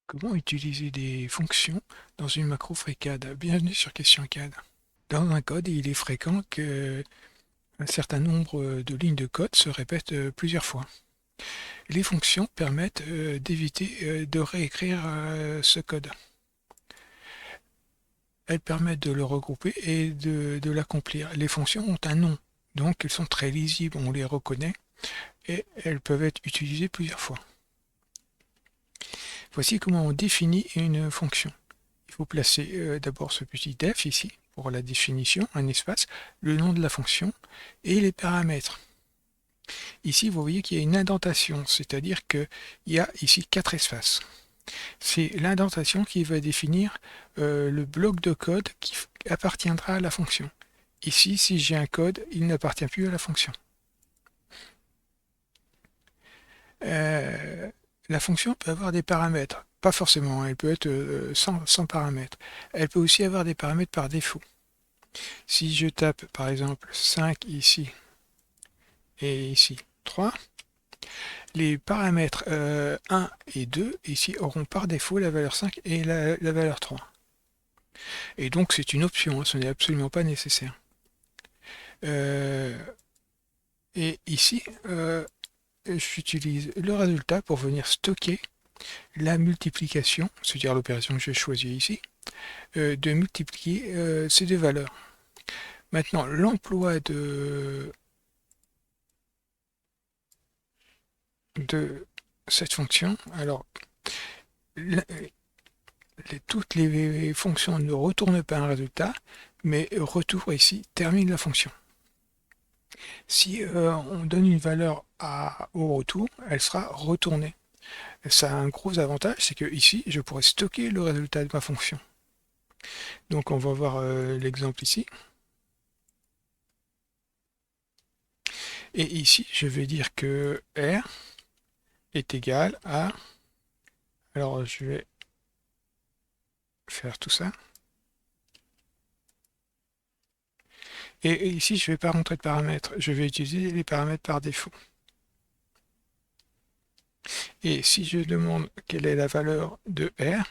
Comment utiliser des fonctions dans une macro FreeCAD? Bienvenue sur Question CAD. Dans un code, il est fréquent que un certain nombre de lignes de code se répètent plusieurs fois. Les fonctions permettent d'éviter de réécrire ce code. Elles permettent de le regrouper et de l'accomplir. Les fonctions ont un nom, donc elles sont très lisibles, on les reconnaît, et elles peuvent être utilisées plusieurs fois. Voici comment on définit une fonction. Il faut placer d'abord ce petit def ici, pour la définition, un espace, le nom de la fonction et les paramètres. Ici, vous voyez qu'il y a une indentation, c'est-à-dire qu'il y a ici 4 espaces. C'est l'indentation qui va définir le bloc de code qui appartiendra à la fonction. Ici, si j'ai un code, il n'appartient plus à la fonction. La fonction peut avoir des paramètres. Pas forcément, elle peut être sans paramètres. Elle peut aussi avoir des paramètres par défaut. Si je tape par exemple 5 ici et ici 3, les paramètres 1 et 2 ici auront par défaut la valeur 5 et la valeur 3. Et donc c'est une option, hein, ce n'est absolument pas nécessaire. Et ici, j'utilise le résultat pour venir stocker la multiplication, c'est-à-dire l'opération que j'ai choisie ici, de multiplier ces deux valeurs. Maintenant, l'emploi de cette fonction, alors toutes les fonctions ne retournent pas un résultat, mais retour ici termine la fonction. Si on donne une valeur au retour, elle sera retournée. Ça a un gros avantage, c'est que ici, je pourrais stocker le résultat de ma fonction. Donc on va voir l'exemple ici. Et ici, je vais dire que R est égal à... Alors je vais faire tout ça. Et ici, je ne vais pas rentrer de paramètres, je vais utiliser les paramètres par défaut. Et si je demande quelle est la valeur de R,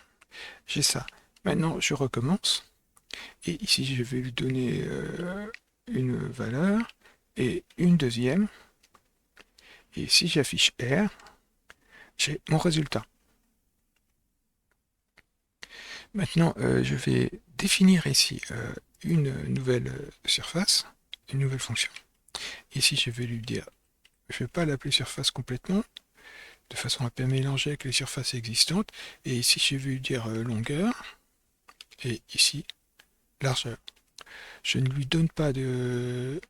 j'ai ça. Maintenant, je recommence. Et ici, je vais lui donner une valeur et une deuxième. Et si j'affiche R, j'ai mon résultat. Maintenant, je vais définir ici une nouvelle surface, une nouvelle fonction. Ici, je vais lui dire, je ne vais pas l'appeler surface complètement, de façon à pas mélanger avec les surfaces existantes. Et ici, je vais lui dire longueur, et ici, largeur. Je ne lui donne pas de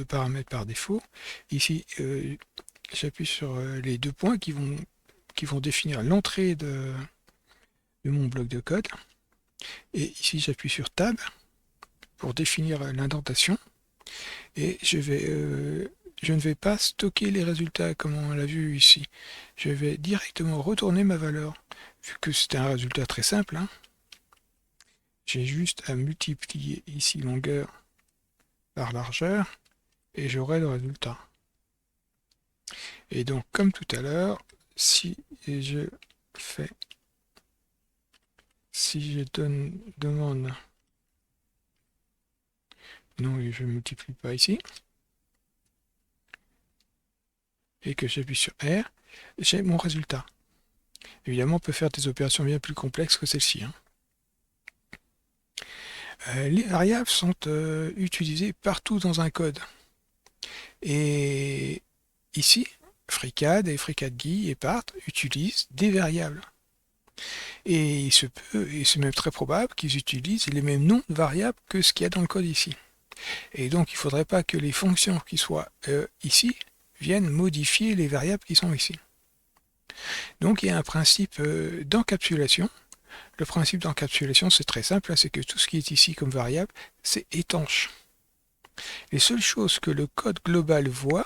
paramètres par défaut. Ici, j'appuie sur les deux points qui vont définir l'entrée de mon bloc de code. Et ici, j'appuie sur Tab pour définir l'indentation. Et je ne vais pas stocker les résultats comme on l'a vu ici. Je vais directement retourner ma valeur. Vu que c'est un résultat très simple, hein, j'ai juste à multiplier ici longueur par largeur et j'aurai le résultat. Et donc, comme tout à l'heure, si je demande, non, je ne multiplie pas ici, et que j'appuie sur R, j'ai mon résultat. Évidemment, on peut faire des opérations bien plus complexes que celle-ci. Hein. Les variables sont utilisées partout dans un code. Et ici, FreeCAD et FreeCAD-GUI et Part utilisent des variables. Et il se peut, et c'est même très probable, qu'ils utilisent les mêmes noms de variables que ce qu'il y a dans le code ici. Et donc il ne faudrait pas que les fonctions qui soient ici viennent modifier les variables qui sont ici. Donc il y a un principe d'encapsulation. Le principe d'encapsulation, c'est très simple, c'est que tout ce qui est ici comme variable, c'est étanche. Les seules choses que le code global voit,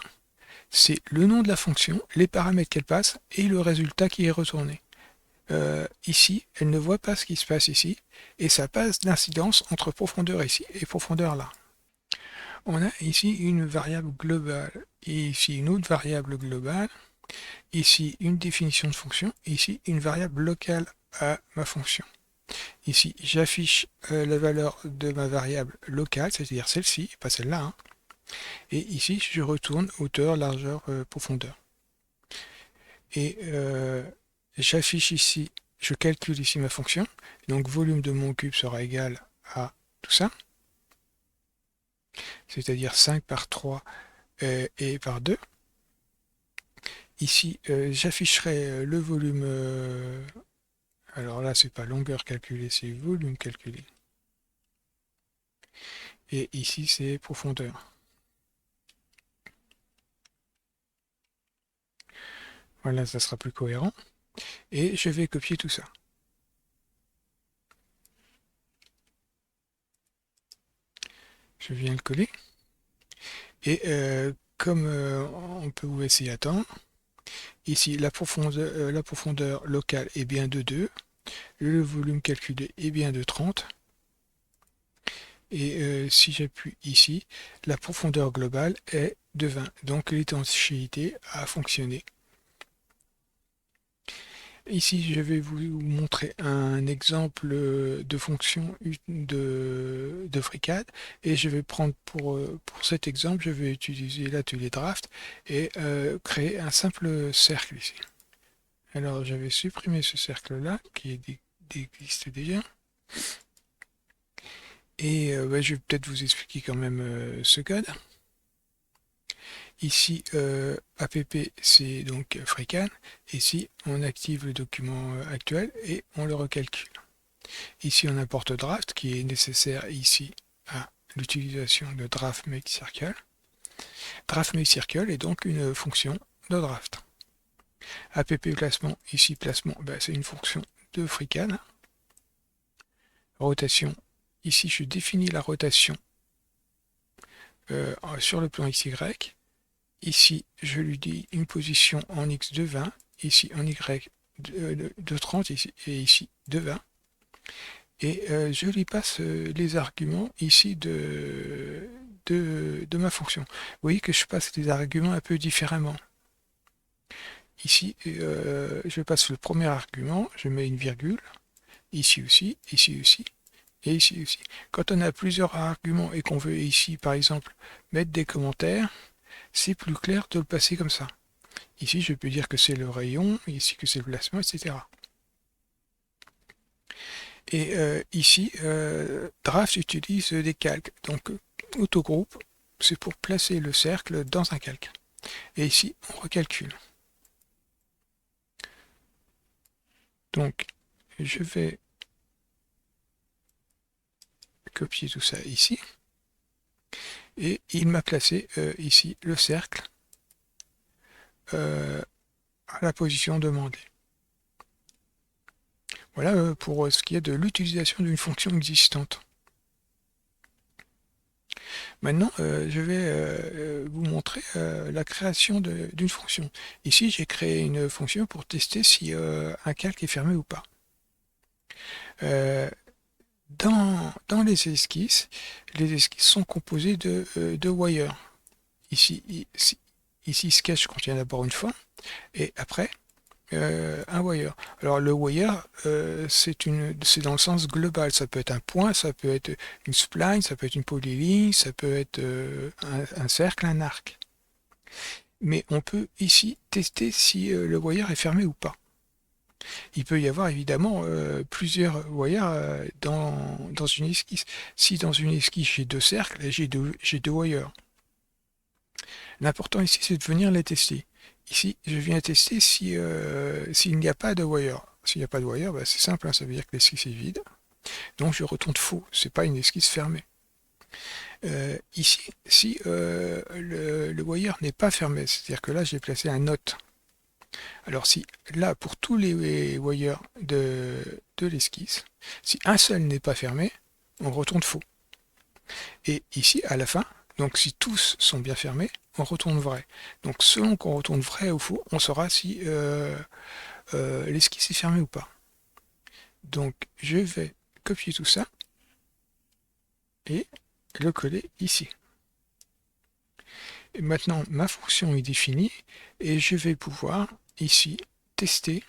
c'est le nom de la fonction, les paramètres qu'elle passe et le résultat qui est retourné. Ici, elle ne voit pas ce qui se passe ici, et ça passe d'incidence entre profondeur ici et profondeur là. On a ici une variable globale, et ici une autre variable globale, Ici, une définition de fonction. Ici, une variable locale à ma fonction. Ici, j'affiche la valeur de ma variable locale, c'est-à-dire celle-ci, pas celle-là. Hein. Et ici, je retourne hauteur, largeur, profondeur. Et j'affiche ici, je calcule ici ma fonction. Donc, volume de mon cube sera égal à tout ça. C'est-à-dire 5 par 3 et par 2. Ici, j'afficherai le volume. Alors là, c'est pas longueur calculée, c'est volume calculé. Et ici, c'est profondeur. Voilà, ça sera plus cohérent. Et je vais copier tout ça. Je viens le coller. Et comme on peut vous s'y attendre, ici, la profondeur locale est bien de 2. Le volume calculé est bien de 30. Et si j'appuie ici, la profondeur globale est de 20. Donc l'étanchéité a fonctionné. Ici, je vais vous montrer un exemple de fonction de FreeCAD et je vais prendre pour cet exemple, je vais utiliser l'atelier Draft et créer un simple cercle ici. Alors, je vais supprimer ce cercle-là qui existe déjà. Et je vais peut-être vous expliquer quand même ce code. Ici, app, c'est donc FreeCAD. Ici, on active le document actuel et on le recalcule. Ici, on importe Draft qui est nécessaire ici à l'utilisation de Draft Make Circle. Draft Make Circle est donc une fonction de Draft. App placement, ici placement, c'est une fonction de FreeCAD. Rotation, ici je définis la rotation sur le plan XY. Ici, je lui dis une position en X de 20, ici en Y de 30, ici, et ici de 20. Et je lui passe les arguments ici de ma fonction. Vous voyez que je passe les arguments un peu différemment. Ici, je passe le premier argument, je mets une virgule, ici aussi, et ici aussi. Quand on a plusieurs arguments et qu'on veut ici, par exemple, mettre des commentaires, c'est plus clair de le passer comme ça. Ici, je peux dire que c'est le rayon, ici que c'est le placement, etc. Et ici, Draft utilise des calques. Donc, autogroupe, c'est pour placer le cercle dans un calque. Et ici, on recalcule. Donc, je vais copier tout ça ici. Et il m'a placé ici le cercle à la position demandée. Voilà pour ce qui est de l'utilisation d'une fonction existante. Maintenant, je vais vous montrer la création d'une fonction. Ici, j'ai créé une fonction pour tester si un calque est fermé ou pas. Dans les esquisses sont composées de wires. Ici, sketch contient d'abord une forme, et après, un wire. Alors le wire, c'est dans le sens global. Ça peut être un point, ça peut être une spline, ça peut être une polyligne, ça peut être un cercle, un arc. Mais on peut ici tester si le wire est fermé ou pas. Il peut y avoir évidemment plusieurs wires dans une esquisse. Si dans une esquisse j'ai deux cercles, j'ai deux wires. L'important ici, c'est de venir les tester. Ici, je viens tester s'il n'y a pas de wire. S'il n'y a pas de wire, c'est simple, hein, ça veut dire que l'esquisse est vide. Donc je retourne faux, c'est pas une esquisse fermée. Ici, si le wire n'est pas fermé, c'est-à-dire que là j'ai placé un note. Alors si là, pour tous les wires de l'esquisse, si un seul n'est pas fermé, on retourne faux. Et ici, à la fin, donc si tous sont bien fermés, on retourne vrai. Donc selon qu'on retourne vrai ou faux, on saura si l'esquisse est fermée ou pas. Donc je vais copier tout ça et le coller ici. Et maintenant, ma fonction est définie et je vais pouvoir ici tester.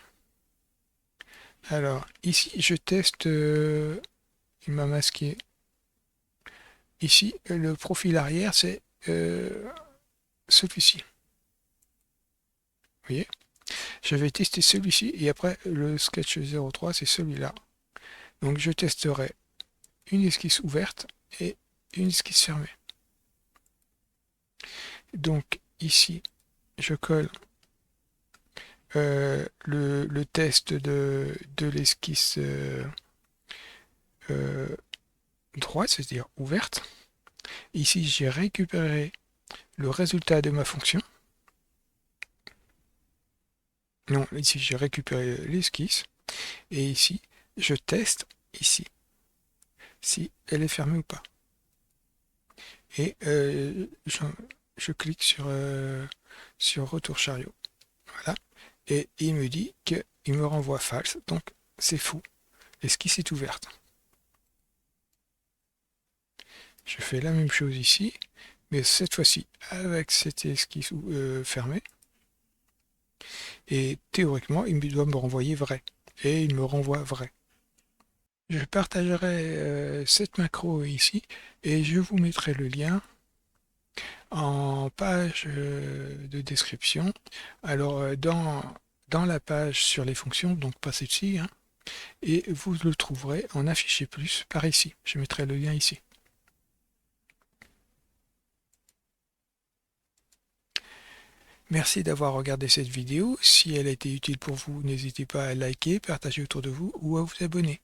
Alors ici, je teste, il m'a masqué. Ici, le profil arrière, c'est celui-ci. Vous voyez? Je vais tester celui-ci et après le sketch 03, c'est celui-là. Donc je testerai une esquisse ouverte et une esquisse fermée. Donc ici, je colle le test de l'esquisse droite, c'est-à-dire ouverte. Ici, j'ai récupéré le résultat de ma fonction. Non, ici, j'ai récupéré l'esquisse. Et ici, je teste ici si elle est fermée ou pas. Et je clique sur retour chariot. Voilà. Et il me dit qu'il me renvoie false. Donc, c'est faux. L'esquisse est ouverte. Je fais la même chose ici, mais cette fois-ci avec cette esquisse fermée. Et théoriquement, il doit me renvoyer vrai. Et il me renvoie vrai. Je partagerai cette macro ici et je vous mettrai le lien en page de description. Alors dans la page sur les fonctions, donc pas celle-ci, hein, et vous le trouverez en affiché plus par ici. Je mettrai le lien ici. Merci d'avoir regardé cette vidéo. Si elle a été utile pour vous, n'hésitez pas à liker, partager autour de vous ou à vous abonner.